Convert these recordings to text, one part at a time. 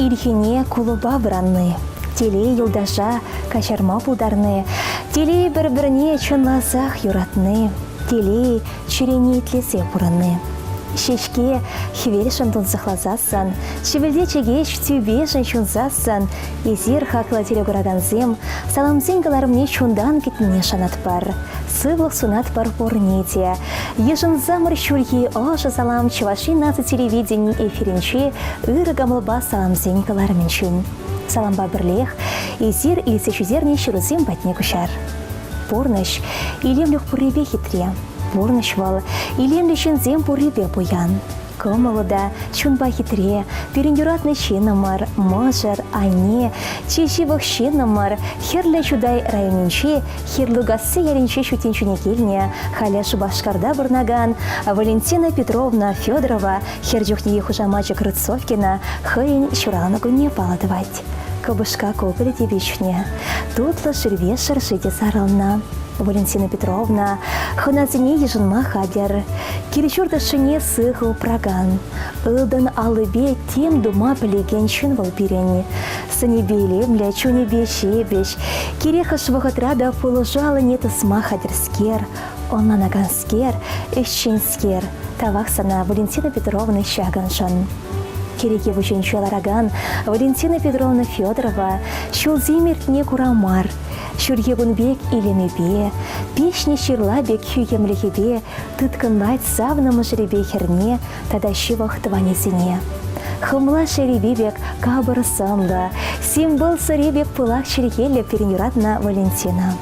илхине кулуба бранны. Телей юлдаша качарма пулдарны. Телей бір-біріне чынласақ юратны. Телей чүрені итлесе бұрынны. Шешке хвершін тұнсықлазасын, шевелде чегеш тюбешін чунзасын, езер хақла телегураганзем, саламзен галарымне чундан кетіне шанат бар. Сывлық сунат бар порнете. Ежін замыр шүрге ошы салам чываши насы телевидение эфирінче үрі гамылба саламзен галарымен чун. Саламба бірлех, езер илсе чүзерне шырызем батне күшар. Порныш илемлік пұрребе хитре. Порныш вал, илемлі шынзем пұрребе бұян. Комылыда чунба хитре, перендюратны шенымар, мажар, ане, чешивық шенымар, херлі чудай районенче, херлугасы яренче шутенчуне келне, халяшы башкарда бұрнаган, Валентина Петровна Федорова, херджухнеге хужамачы Крыцовкина, хыйын шуранығыне паладывать. Кабышка колпылы дебечне, тутлы шырве шыршыде сарылна. Валентина Петровна, хыназине ежынма хадер, киречурдашыне сығыл праган. Илдан алыбе тем дума білеген чын вал пирени. Санебелемля чунебе шебеш, кирехаш вағытрада пылыжалы нетысма хадерскер, онланаганскер, эшченскер. Тавақсана Валентина Петровна шаганшан. Кереге вученчуалараган Валентина Петровна Федорова шулзимертне курамар. Шурьегунбек иленебе, пешне ширлабек хюемлехебе, тыткынлайт савнамы жребе херне, тада шивах тванезине. Хымла шеребебек кабыр самла, символ сыребек пылак шерегеле перенюратна Валентина.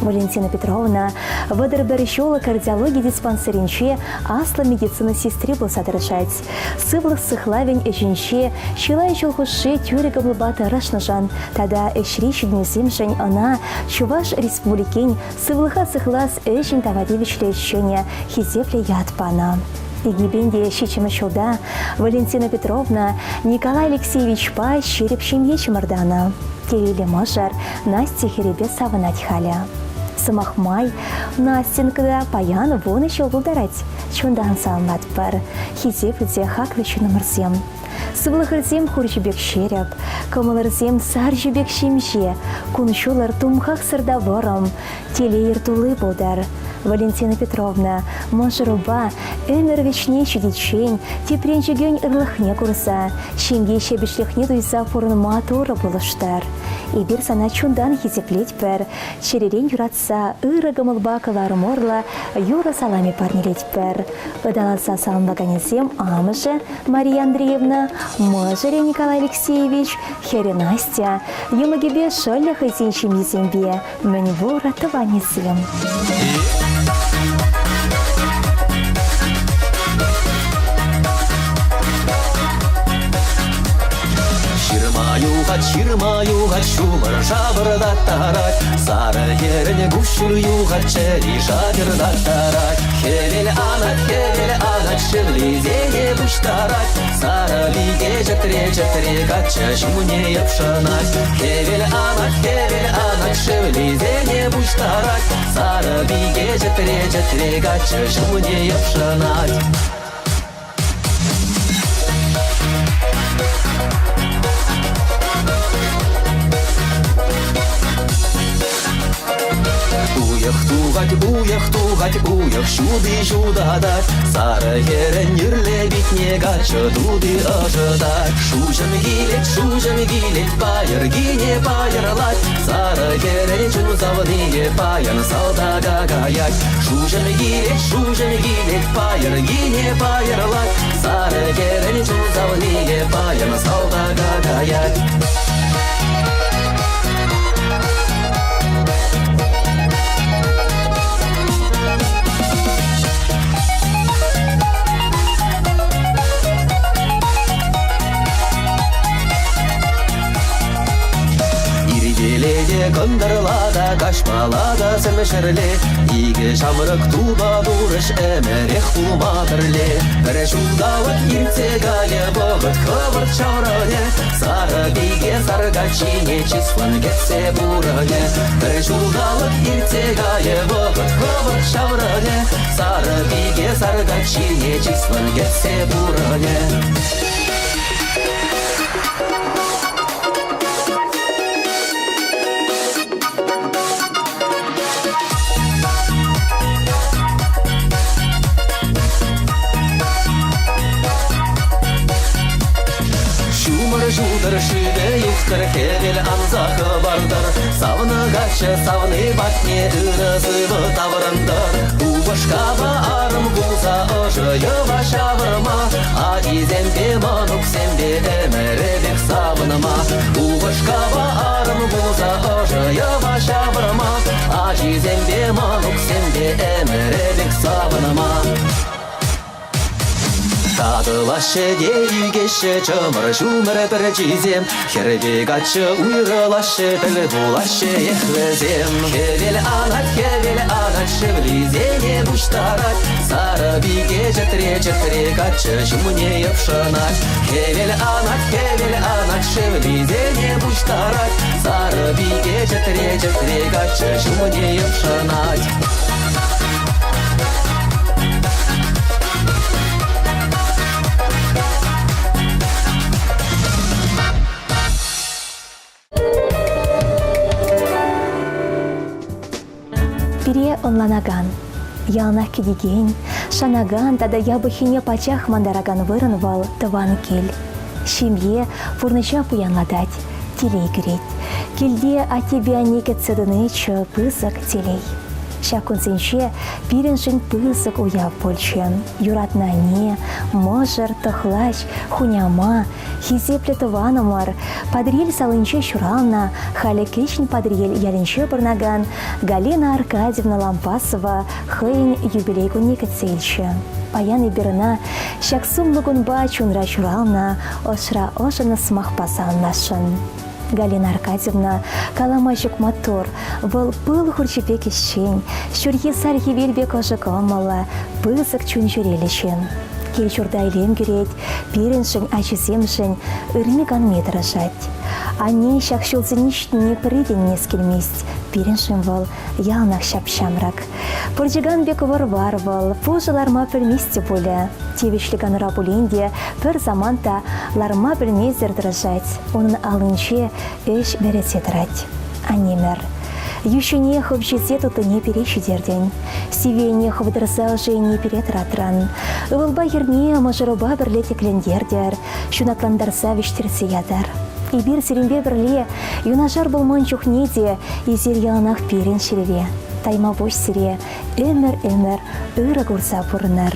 Валентина Петровна выдырберщола кардиологии диспансеринче асла медицина сестре был садрашать. Сывлых сыхлавень эжинче, щилай чулхуши тюрика блубата рашнажан, тогда эшрич днезимшень она, чуваш республикень, сывлыха сыхлас эжин тавадевич лечения, хизепле ядпана. Игибенде щичема чуда, Валентина Петровна, Николай Алексеевич Пай, щерепщем ечмардана. Терили мажар, Настя херебе саванать халя. Самахмай, Настенкада паян вон еще ударать. Чундан салмат пар, хизепыде хаквичу намырзем. Сывлахырзем хурчебек шереп, камаларзем саржебек шимже, куншулар тумхах сырдаварам, телеер тулы бодар. Валентина Петровна, мажыруба, өмір вечне чудечень, тепренчеген ырлахне курса, шенге шебешлехне дуйса фурын матуры булыштар. И бир сана чундан хизеплеть пер, черерен юратса, ыры гамылба каларморла, юра салами парнелеть пер. Подаласа саламбаганезем амыжы Мария Андреевна, мажыре Николай Алексеевич, хере Настя, юмагебе шолля хайзенчим езембе, мэнь вора таванезем. Чирма-югат, шулар жабырда тарат, сары еріне гүшіл югат, чәрі жабырда тарат. Хевел анат, шывлезене бұштарат, сары биге жітре гатча жуне епшанат. Хевел анат, шывлезене бұштарат, сары биге жітре гатча жуне епшанат. Уях шуды жудадат, сары ерен юрлебитне гачы дуды ожидат. Шужым гилет, пайыргине пайырлат, сары ерен чунзавные паян салдага гаят. Шужым гилет, пайыргине пайырлат, сары ерен чунзавные паян салдага гаят. Кондырлада, кашпалада сәмішірле, игі жамырық туба дұрыш әмәрех туматырле. Бір жудауыт ертегалі бұғыт қывырт шаурыне, сары биге саргачине числын кетсе бұрыне. Бір жудауыт ертегалі бұғыт қывырт шаурыне, сары биге саргачине числын кетсе бұрыне. Шүбе юқтыр хевел анзақы бардыр. Савны ғашы, савны батне ұрызыбы тавырындыр. Убышқаба арым бұлза ұжыйыва шавырма. Адизембе манук сембе әміребек савыныма. Убышқаба арым бұлза ұжыйыва шавырма. Адизембе манук сембе әміребек савыныма. Тадылашы дейгеші чымыр жұмыр бір жезем. Хербек атшы ұйрылашы тіл бұлашы ехвізем. Хевел анат шывлизене бұштарат. Сары биге жітіре катшы жұмыне епшынат. Хевел анат шывлизене бұштарат. Сары биге жітіре катшы жұмыне епшынат. Пире онланаган, ялнах кедеген, шанаган, тада ябыхине пачах мандараган вырын вал тыван кел. Шимье фурныча пуянладать, телей греть. Кельде а тебе некет цедынычы пысак телей. Шакун сенче пиреншин пысак уяв польчен. Юратна не, можыр, тохлач, хуняма, хизепле тыванымар, подрель салынче шурална, халі кечін подрель ялінче бірнаган, Галина Аркадьевна Лампасова хыйн юбилей куннекет сельче. Паян иберна, шак сумлыгунба чунра шурална, ошра ошына смах пасалнашын. Галина Аркадьевна каламачык мотор, выл пыл хурчепек ищень, шурье сархи вельбек ожык омала, пысык чун жүрелешен. Кел чурда илем гюреть, пиреншень, ачысемшень, ырмик анметра жать. Ане шак шулзыниш не прыден не скельместь, пиреншень выл ялнах шапшамрак. Пурджиган бек варвар выл, пужы ларма пельместе боля. Тевишлиган рабуленде пір заманта ларма пельмезер дрожать, onun алынче эш берете трать. Анемер. Еще не хоб жезе тут не перещедердень. Сиве не хоб дрса уже не перетратран. Вылба ерне мажыруба бірлете клендердер, шунакландарса вештерсе ядар. И бир серембе бірле, юнажар был манчухнеде, и зер яланах перен шереве. Тайма бош сире, эмер, ыры гурса пурнар.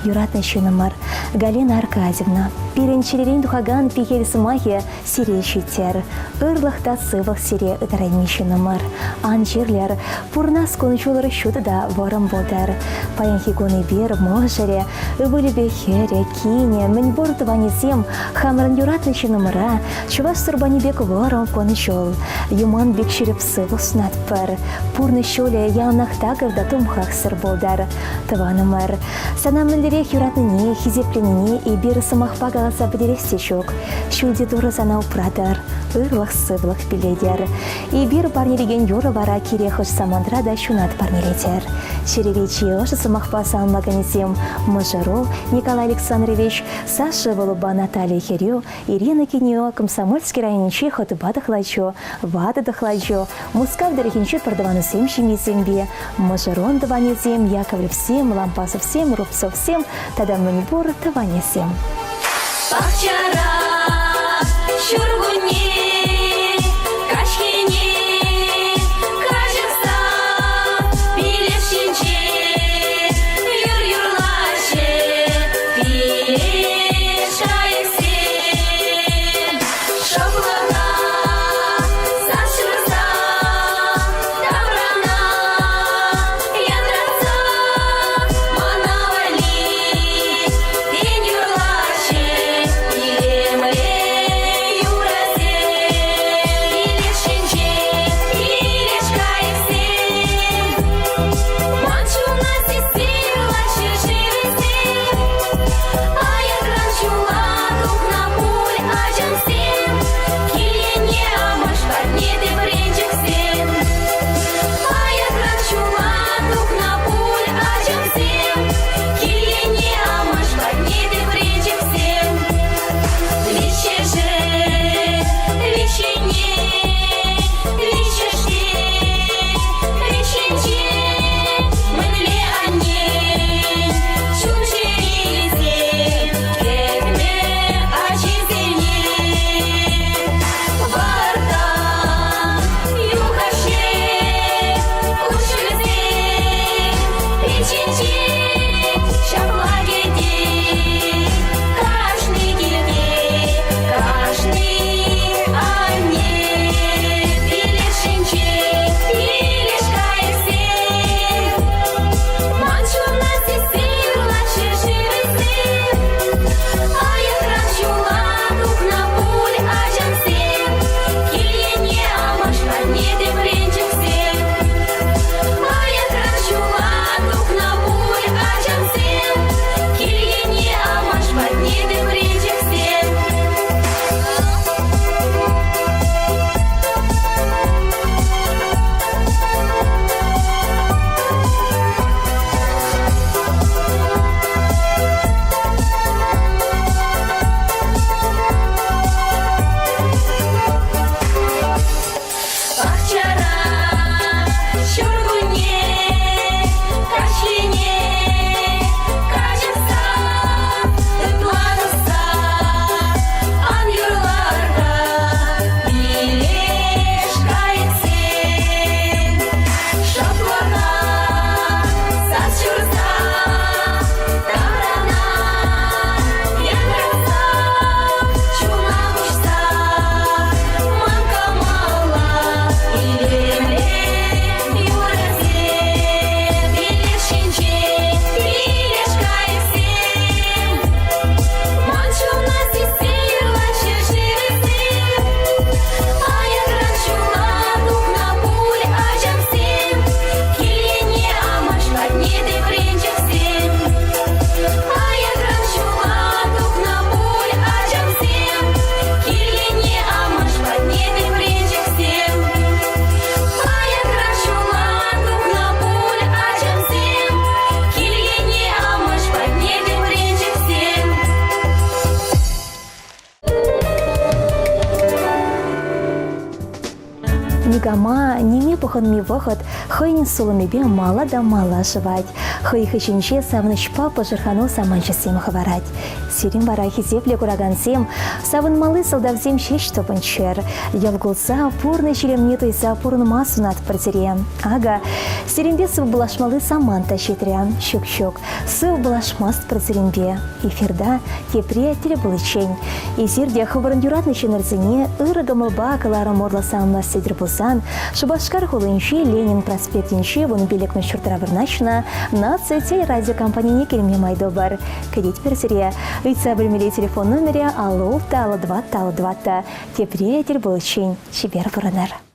Юратна шынымар, Галина Аркадьевна. Пиренчеререн духаган пихель сымахе сире шитер. Ырлахта сывах сире ыдарайми шынымар. Анжерлер пурнас кончулары шуды да варым бодар. Паянхигоны бер можере, ыбылі бехере, кине, мен борды ванезем, хамран юратна шынымара, чуваш сырбани бек варым кончул. Юман бек шереп сывах снат пар. Пурны шоле ялнах тагырда тумхах сыр бодар. Таванымар, санамнылерех юратныне, хизепленіне и бир сымах пагаласа бідерестешок. Шулде дуры зана упрадар, ырлах сывлах пиледер. И бир парнелеген юры вара кирехыш самандра да шунат парнелетер. Шеревичи ошы сымах пасан маганезем Мажаро Николай Александрович, Саша Волуба Наталья Херю, Ирина Киньо, Комсомольский районче хотыба дохлачо, вада дохлачо, Мускав дорогинче продавану сем шимизембе, Мажарон даванезем, Яковлев всем, Лампасов всем, Рубцов всем, тогда манибор таванезем. Бахчара, шургуни, кашкини, кажется, билешинче, юр-юрлаше, билешайсен, шоблана, сашырса, таврана, ядраца, манавали, юрлаше. Юрас Нигама, неме похонми вахат, хойнин соломебе мала да мала жевать. Хой хычинче савнышпа пожирхану саманчасем хаварать. Сирим бара хизепле курагансем, савын малы солдавзем шеш топанчер. Явгулса пурны черемне тойса пурн масу над партере. Ага, сиримбе сыв булашмалы саман тащитря. Щук-щук, сыв булашмас партерембе. Эфирда тепре теребылычень. И сирде хаваран юратны ченерзине, ырыгамылба калара морла самна седр булсан, Шубашкар хулынче Ленин проспектинче вон билек мешуртра верначна, нация телерадиокомпании келме майдобар. Кредит персерия. Лица бельмели телефон номере алло тала 2 тала 2. Тепре тербылычень. Чибер воронар.